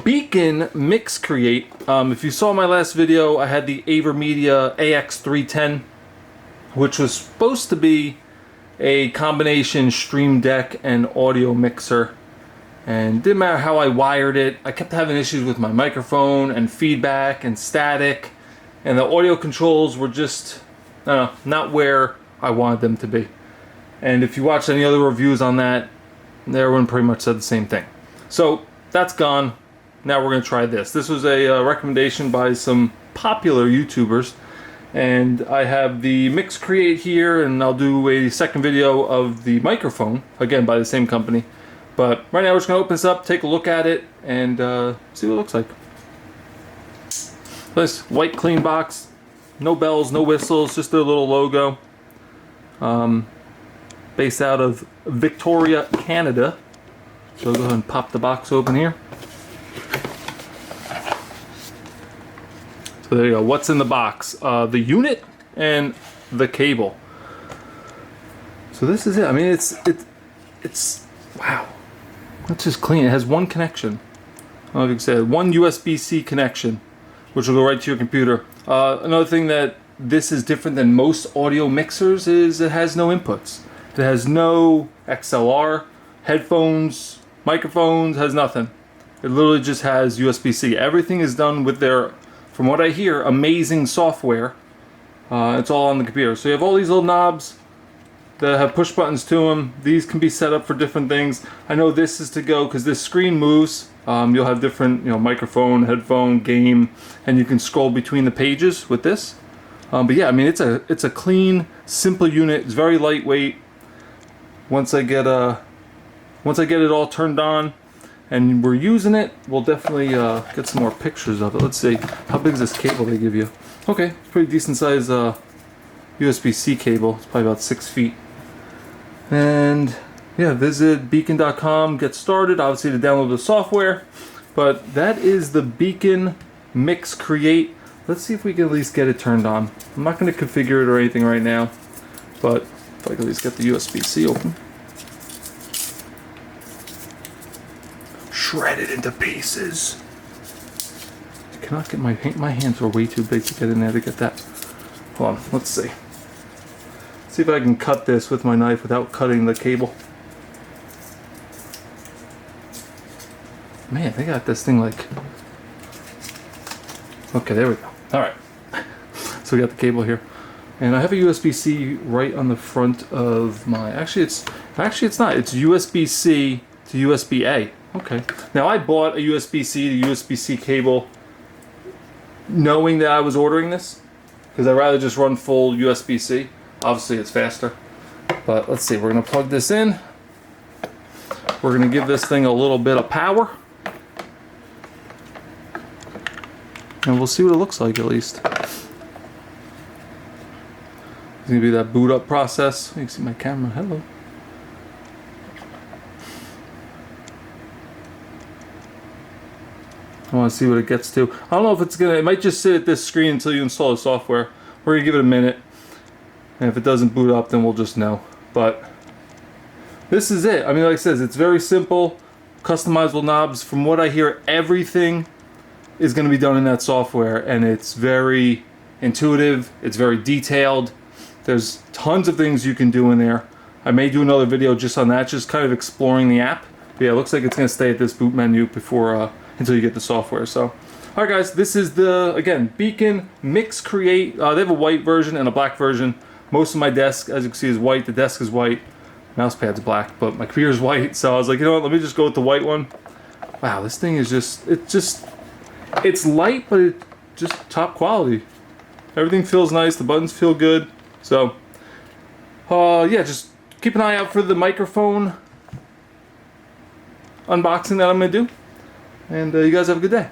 Beacn Mix Create. If you saw my last video, I had the AverMedia AX310, which was supposed to be a combination stream deck and audio mixer. And didn't matter how I wired it, I kept having issues with my microphone and feedback and static. And the audio controls were just, I don't know, not where I wanted them to be. And if you watched any other reviews on that, everyone pretty much said the same thing. So that's gone. Now we're going to try this. This was a recommendation by some popular YouTubers. And I have the Mix Create here, and I'll do a second video of the microphone, again by the same company. But right now we're just going to open this up, take a look at it, and see what it looks like. This white clean box, no bells, no whistles, just their little logo. Based out of Victoria, Canada. So go ahead and pop the box open here. So there you go. What's in the box? The unit and the cable. So this is it. I mean, it's wow. That's just clean. It has one connection. I don't know if you can say it. One USB-C connection, which will go right to your computer. Another thing that this is different than most audio mixers is it has no inputs. It has no XLR, headphones, microphones, has nothing. It literally just has USB-C. Everything is done with their, from what I hear, amazing software. It's all on the computer. So you have all these little knobs that have push buttons to them. These can be set up for different things. I know this is to go because this screen moves. You'll have different, microphone, headphone, game, and you can scroll between the pages with this. But yeah, I mean, it's a clean, simple unit. It's very lightweight. Once I get it all turned on and we're using it, we'll definitely get some more pictures of it. Let's see, how big is this cable they give you? Okay, it's pretty decent size USB-C cable. It's probably about 6 feet. And yeah, visit beacn.com, get started, obviously to download the software. But that is the Beacn Mix Create. Let's see if we can at least get it turned on. I'm not going to configure it or anything right now, but if I can at least get the USB-C open. Shred it into pieces. I cannot get my hands are way too big to get in there to get that. Hold on, let's see. See if I can cut this with my knife without cutting the cable. Man, they got this thing like... Okay, there we go. Alright. So we got the cable here. And I have a USB-C right on the front of my... Actually, it's not. It's USB-C to USB-A. Okay. Now, I bought a USB-C to USB-C cable knowing that I was ordering this, because I'd rather just run full USB-C. Obviously, it's faster. But let's see. We're going to plug this in. We're going to give this thing a little bit of power. And we'll see what it looks like, at least. It's going to be that boot up process. You can see my camera. Hello. I want to see what it gets to. I don't know if it's going to... It might just sit at this screen until you install the software. We're going to give it a minute. And if it doesn't boot up, then we'll just know. But this is it. I mean, like I said, it's very simple. Customizable knobs. From what I hear, everything is going to be done in that software. And it's very intuitive. It's very detailed. There's tons of things you can do in there. I may do another video just on that, just kind of exploring the app. But yeah, it looks like it's going to stay at this boot menu before until you get the software. So, alright guys, this is the, again, Beacn Mix Create. They have a white version and a black version. Most of my desk, as you can see, is white. The desk is white. Mouse pad's black, but my computer's white. So I was like, you know what, let me just go with the white one. Wow, this thing is it's light, but it's just top quality. Everything feels nice. The buttons feel good. So, yeah, just keep an eye out for the microphone unboxing that I'm going to do. And you guys have a good day.